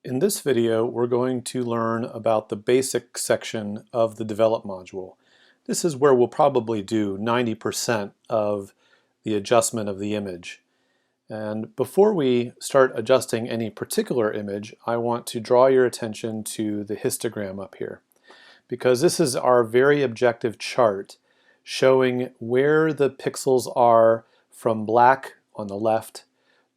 In this video, we're going to learn about the basic section of the develop module. This is where we'll probably do 90% of the adjustment of the image. And before we start adjusting any particular image, I want to draw your attention to the histogram up here, because this is our very objective chart showing where the pixels are from black on the left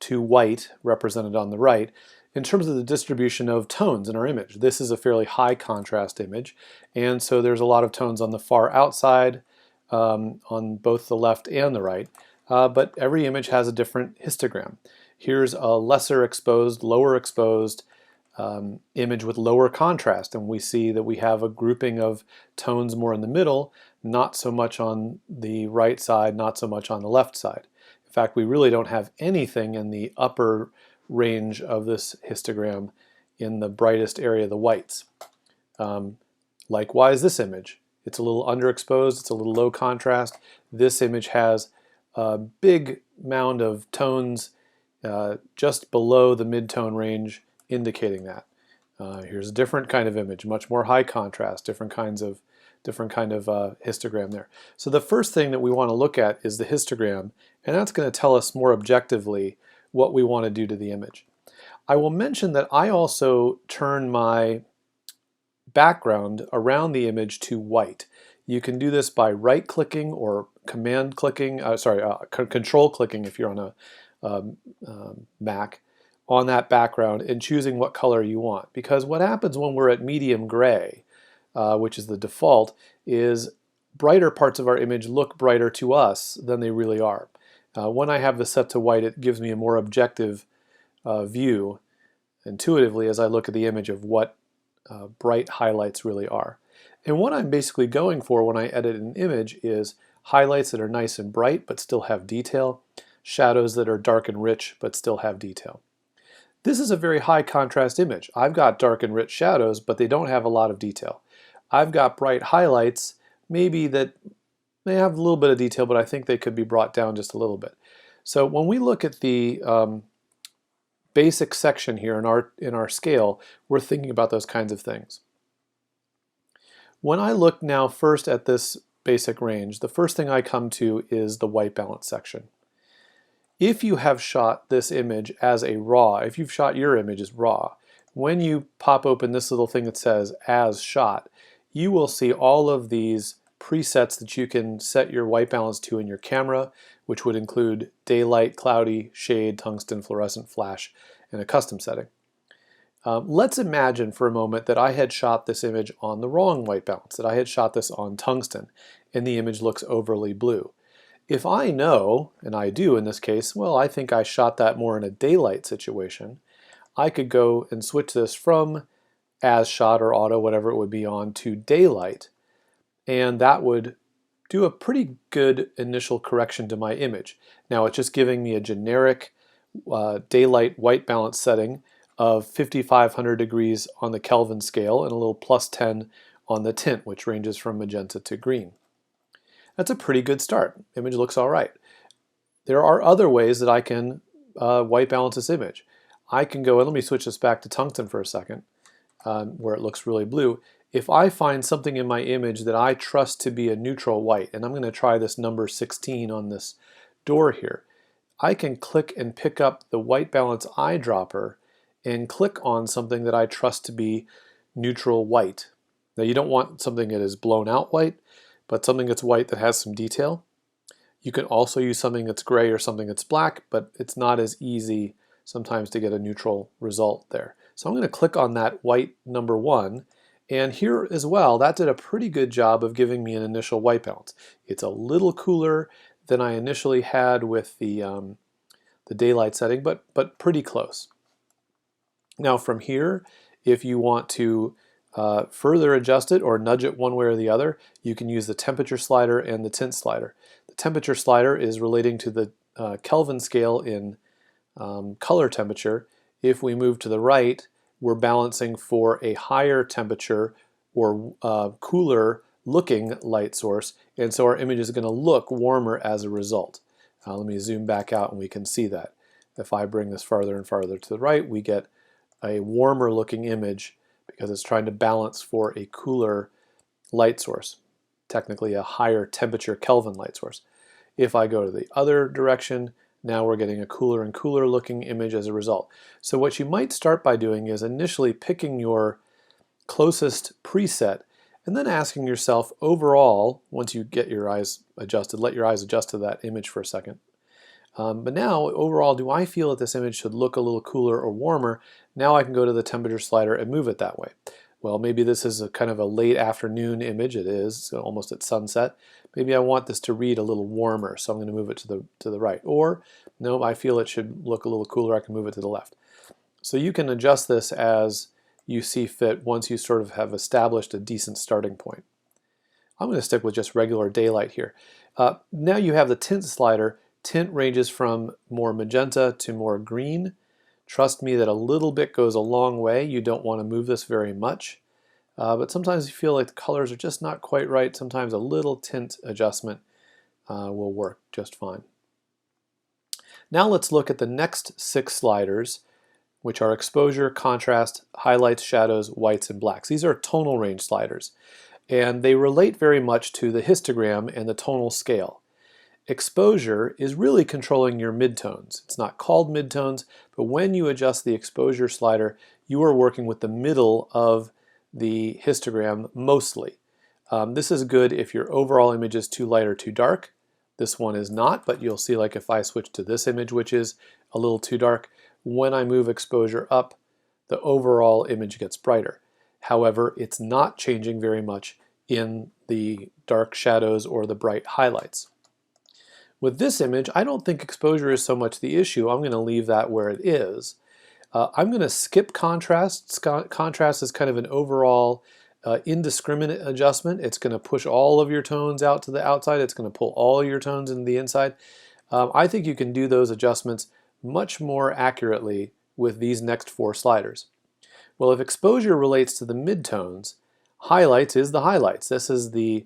to white, represented on the right, in terms of the distribution of tones in our image. This is a fairly high contrast image, and so there's a lot of tones on the far outside, on both the left and the right, but every image has a different histogram. Here's a lesser exposed, lower exposed image with lower contrast, and we see that we have a grouping of tones more in the middle, not so much on the right side, not so much on the left side. In fact, we really don't have anything in the upper range of this histogram in the brightest area, the whites. Likewise, this image. It's a little underexposed, it's a little low contrast. This image has a big mound of tones just below the mid-tone range, indicating that. Here's a different kind of image, much more high contrast, different kind of histogram there. So the first thing that we want to look at is the histogram, and that's going to tell us more objectively what we want to do to the image. I will mention that I also turn my background around the image to white. You can do this by right-clicking or control-clicking if you're on a Mac, on that background and choosing what color you want. Because what happens when we're at medium gray, which is the default, is brighter parts of our image look brighter to us than they really are. When I have this set to white, it gives me a more objective view intuitively as I look at the image of what bright highlights really are. And what I'm basically going for when I edit an image is highlights that are nice and bright but still have detail, shadows that are dark and rich but still have detail. This is a very high contrast image. I've got dark and rich shadows, but they don't have a lot of detail. I've got bright highlights, maybe that they have a little bit of detail, but I think they could be brought down just a little bit. So when we look at the basic section here in our scale, we're thinking about those kinds of things. When I look now first at this basic range, the first thing I come to is the white balance section. If you have shot this image as a raw, if you've shot your image as raw, when you pop open this little thing that says as shot, you will see all of these presets that you can set your white balance to in your camera, which would include daylight, cloudy, shade, tungsten, fluorescent, flash, and a custom setting. Let's imagine for a moment that I had shot this image on the wrong white balance, that I had shot this on tungsten, and the image looks overly blue. If I know, and I do in this case, well, I think I shot that more in a daylight situation, I could go and switch this from as shot or auto, whatever it would be on, to daylight, and that would do a pretty good initial correction to my image. Now it's just giving me a generic daylight white balance setting of 5500 degrees on the Kelvin scale and a little +10 on the tint, which ranges from magenta to green. That's a pretty good start. Image looks all right. There are other ways that I can white balance this image. I can go, and let me switch this back to tungsten for a second, where it looks really blue. If I find something in my image that I trust to be a neutral white, and I'm going to try this number 16 on this door here, I can click and pick up the white balance eyedropper and click on something that I trust to be neutral white. Now you don't want something that is blown out white, but something that's white that has some detail. You can also use something that's gray or something that's black, but it's not as easy sometimes to get a neutral result there. So I'm going to click on that white number 1, and here as well, that did a pretty good job of giving me an initial white balance. It's a little cooler than I initially had with the daylight setting, but pretty close. Now from here, if you want to further adjust it or nudge it one way or the other, you can use the temperature slider and the tint slider. The temperature slider is relating to the Kelvin scale in color temperature. If we move to the right, we're balancing for a higher temperature or cooler looking light source, and so our image is going to look warmer as a result. Let me zoom back out and we can see that. If I bring this farther and farther to the right, we get a warmer looking image because it's trying to balance for a cooler light source, technically a higher temperature Kelvin light source. If I go to the other direction, now we're getting a cooler and cooler looking image as a result. So what you might start by doing is initially picking your closest preset and then asking yourself overall, once you get your eyes adjusted, let your eyes adjust to that image for a second. But now, overall, do I feel that this image should look a little cooler or warmer? Now I can go to the temperature slider and move it that way. Well, maybe this is a kind of a late afternoon image. It is so almost at sunset. Maybe I want this to read a little warmer, so I'm going to move it to the right. Or, no, I feel it should look a little cooler. I can move it to the left. So you can adjust this as you see fit once you sort of have established a decent starting point. I'm going to stick with just regular daylight here. Now you have the tint slider. Tint ranges from more magenta to more green. Trust me that a little bit goes a long way. You don't want to move this very much. But sometimes you feel like the colors are just not quite right. Sometimes a little tint adjustment will work just fine. Now let's look at the next 6 sliders, which are exposure, contrast, highlights, shadows, whites, and blacks. These are tonal range sliders, and they relate very much to the histogram and the tonal scale. Exposure is really controlling your midtones. It's not called midtones, but when you adjust the exposure slider, you are working with the middle of the histogram mostly. This is good if your overall image is too light or too dark. This one is not, but you'll see, like if I switch to this image, which is a little too dark, when I move exposure up, the overall image gets brighter. However, it's not changing very much in the dark shadows or the bright highlights. With this image, I don't think exposure is so much the issue. I'm going to leave that where it is. I'm going to skip contrast. Contrast is kind of an overall indiscriminate adjustment. It's going to push all of your tones out to the outside. It's going to pull all your tones into the inside. I think you can do those adjustments much more accurately with these next 4 sliders. Well, if exposure relates to the midtones, highlights is the highlights. This is the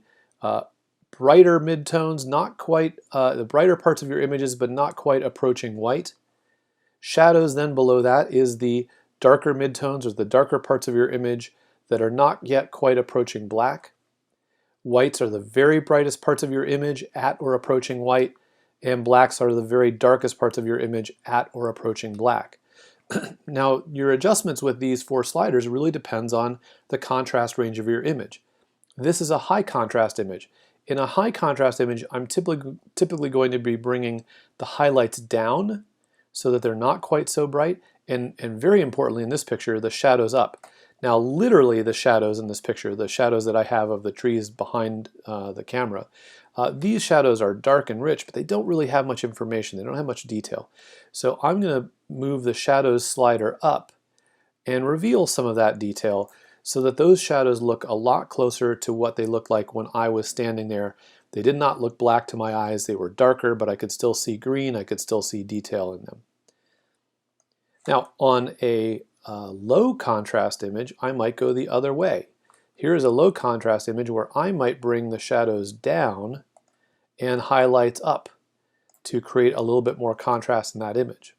brighter midtones, not quite the brighter parts of your images, but not quite approaching white. Shadows then below that is the darker midtones, or the darker parts of your image that are not yet quite approaching black. Whites are the very brightest parts of your image at or approaching white, and blacks are the very darkest parts of your image at or approaching black. Now, your adjustments with these 4 sliders really depends on the contrast range of your image. This is a high contrast image. In a high contrast image, I'm typically going to be bringing the highlights down so that they're not quite so bright, and very importantly in this picture, the shadows up. Now, literally the shadows in this picture, the shadows that I have of the trees behind the camera, these shadows are dark and rich, but they don't really have much information. They don't have much detail. So I'm going to move the shadows slider up and reveal some of that detail so that those shadows look a lot closer to what they looked like when I was standing there. They did not look black to my eyes. They were darker, but I could still see green. I could still see detail in them. Now, on a low contrast image, I might go the other way. Here is a low contrast image where I might bring the shadows down and highlights up to create a little bit more contrast in that image.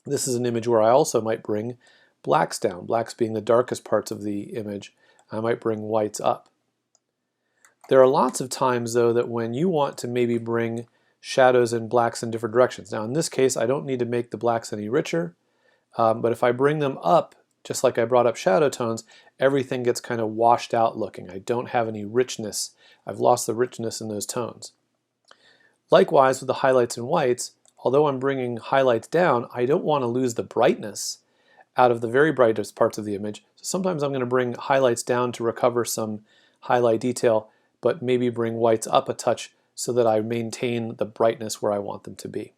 This is an image where I also might bring blacks down, blacks being the darkest parts of the image. I might bring whites up. There are lots of times, though, that when you want to maybe bring shadows and blacks in different directions. Now, in this case, I don't need to make the blacks any richer, but if I bring them up, just like I brought up shadow tones, everything gets kind of washed out looking. I don't have any richness. I've lost the richness in those tones. Likewise with the highlights and whites, although I'm bringing highlights down, I don't want to lose the brightness out of the very brightest parts of the image. So sometimes I'm going to bring highlights down to recover some highlight detail, but maybe bring whites up a touch so that I maintain the brightness where I want them to be.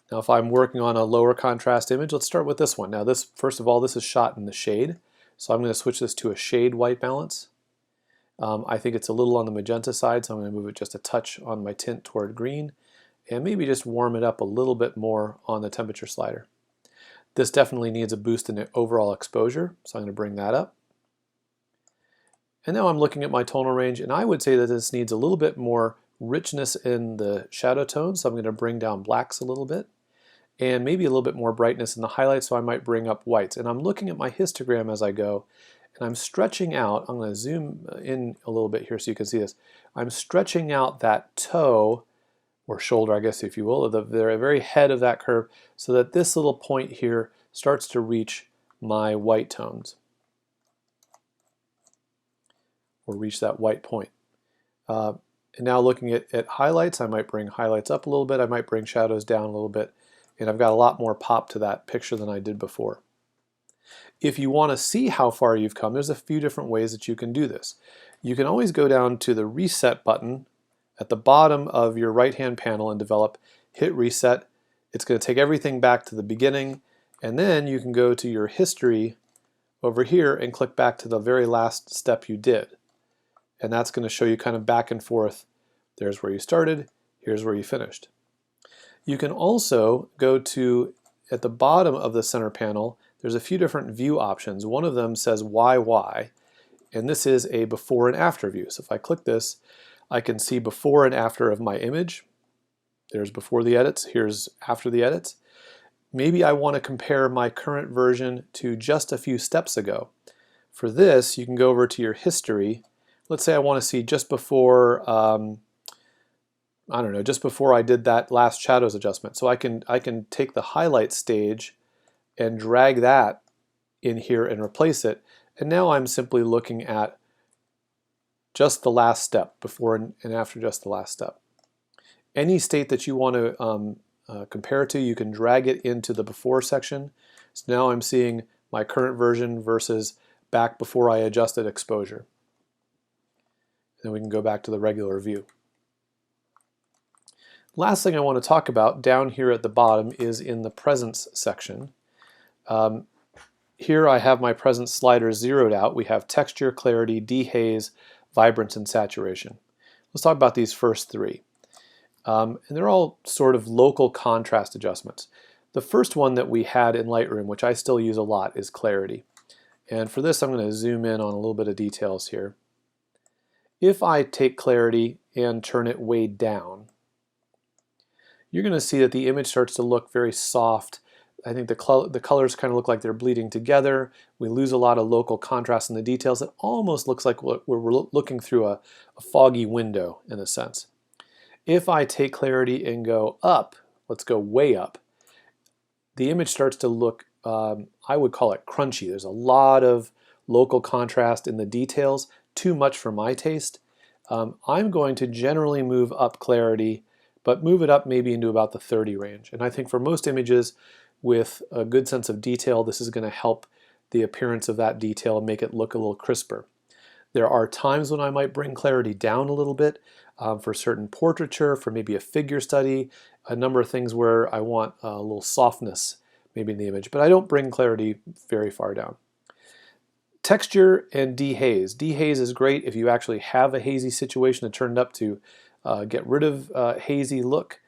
Now, if I'm working on a lower contrast image, let's start with this one. Now, first of all, this is shot in the shade, so I'm going to switch this to a shade white balance. I think it's a little on the magenta side, so I'm going to move it just a touch on my tint toward green, and maybe just warm it up a little bit more on the temperature slider. This definitely needs a boost in overall exposure, so I'm going to bring that up. And now I'm looking at my tonal range, and I would say that this needs a little bit more richness in the shadow tones, so I'm going to bring down blacks a little bit. and maybe a little bit more brightness in the highlights, so I might bring up whites. And I'm looking at my histogram as I go, and I'm stretching out. I'm going to zoom in a little bit here so you can see this. I'm stretching out that toe, or shoulder, I guess, if you will, the very head of that curve, so that this little point here starts to reach my white tones, or reach that white point. And now looking at highlights, I might bring highlights up a little bit, I might bring shadows down a little bit, and I've got a lot more pop to that picture than I did before. If you want to see how far you've come, there's a few different ways that you can do this. You can always go down to the Reset button at the bottom of your right-hand panel and hit Reset. It's going to take everything back to the beginning, and then you can go to your history over here and click back to the very last step you did. And that's going to show you kind of back and forth. There's where you started, here's where you finished. You can also go to, at the bottom of the center panel, there's a few different view options. One of them says YY, and this is a before and after view. So if I click this, I can see before and after of my image. There's before the edits, here's after the edits. Maybe I want to compare my current version to just a few steps ago. For this, you can go over to your history. Let's say I want to see just before, I don't know, just before I did that last shadows adjustment. So I can take the highlight stage and drag that in here and replace it. And now I'm simply looking at just the last step, before and after just the last step. Any state that you want to compare to, you can drag it into the before section. So now I'm seeing my current version versus back before I adjusted exposure. Then we can go back to the regular view. Last thing I want to talk about down here at the bottom is in the presence section. Here I have my presence sliders zeroed out. We have texture, clarity, dehaze, vibrance, and saturation. Let's talk about these first three. And they're all sort of local contrast adjustments. The first one that we had in Lightroom, which I still use a lot, is clarity. And for this I'm going to zoom in on a little bit of details here. If I take clarity and turn it way down, you're going to see that the image starts to look very soft. I think the colors kind of look like they're bleeding together. We lose a lot of local contrast in the details. It almost looks like we're looking through a foggy window in a sense. If I take clarity and go up, let's go way up, the image starts to look, I would call it crunchy. There's a lot of local contrast in the details, too much for my taste. I'm going to generally move up clarity, but move it up maybe into about the 30 range. And I think for most images with a good sense of detail, this is going to help the appearance of that detail and make it look a little crisper. There are times when I might bring clarity down a little bit for certain portraiture, for maybe a figure study, a number of things where I want a little softness maybe in the image, but I don't bring clarity very far down. Texture and dehaze. Dehaze is great if you actually have a hazy situation to turn it up to get rid of hazy look.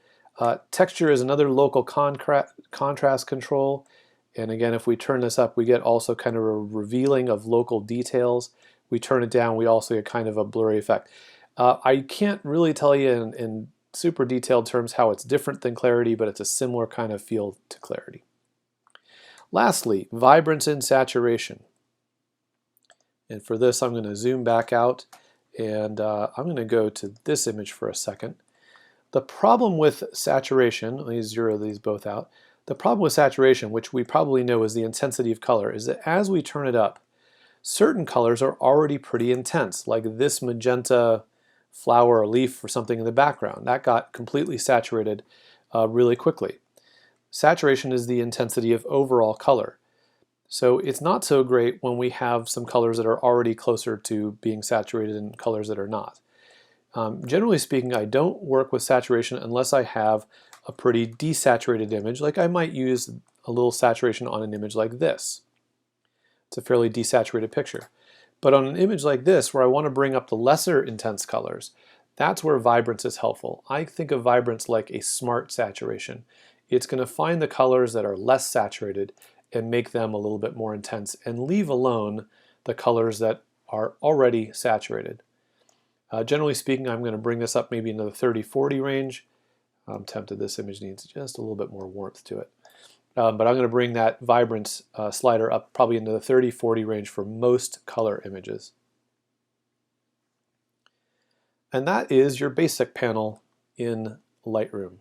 Texture is another local contrast control, and again, if we turn this up, we get also kind of a revealing of local details. We turn it down, we also get kind of a blurry effect. I can't really tell you in super detailed terms how it's different than clarity, but it's a similar kind of feel to clarity. Lastly, vibrance and saturation. And for this, I'm going to zoom back out, and I'm going to go to this image for a second. The problem with saturation, let me zero these both out. The problem with saturation, which we probably know is the intensity of color, is that as we turn it up, certain colors are already pretty intense, like this magenta flower or leaf or something in the background. That got completely saturated really quickly. Saturation is the intensity of overall color. So it's not so great when we have some colors that are already closer to being saturated and colors that are not. Generally speaking, I don't work with saturation unless I have a pretty desaturated image, like I might use a little saturation on an image like this. It's a fairly desaturated picture. But on an image like this, where I want to bring up the lesser intense colors, that's where vibrance is helpful. I think of vibrance like a smart saturation. It's going to find the colors that are less saturated and make them a little bit more intense and leave alone the colors that are already saturated. Generally speaking, I'm going to bring this up maybe into the 30-40 range. I'm tempted this image needs just a little bit more warmth to it. but I'm going to bring that vibrance slider up probably into the 30-40 range for most color images. And that is your basic panel in Lightroom.